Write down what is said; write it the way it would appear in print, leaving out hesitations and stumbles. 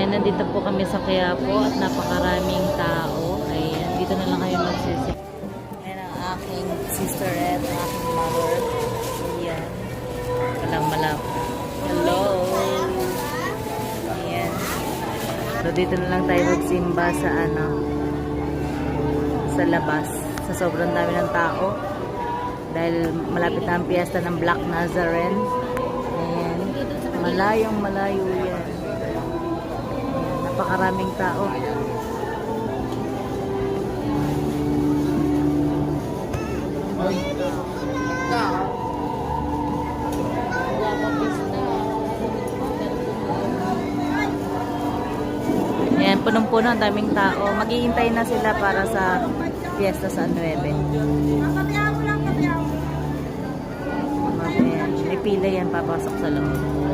Ayan, nandito po kami sa Quiapo at napakaraming tao. Ayan, dito na lang kayo magsisip. Ayan ang aking sister at ang aking mother. Ayan. Walang malapit. Hello! Ayan. So, dito na lang tayo magsimba sa sa labas. Sa sobrang dami ng tao. Dahil malapit na ang piyesta ng Black Nazarene. Ayan. Malayong malayo yan. Ayan. Napakaraming tao. Ayan, punong-puno, ang daming tao. Maghihintay na sila para sa piyesta sa 9. Ayan, may pila yan papasok sa loob.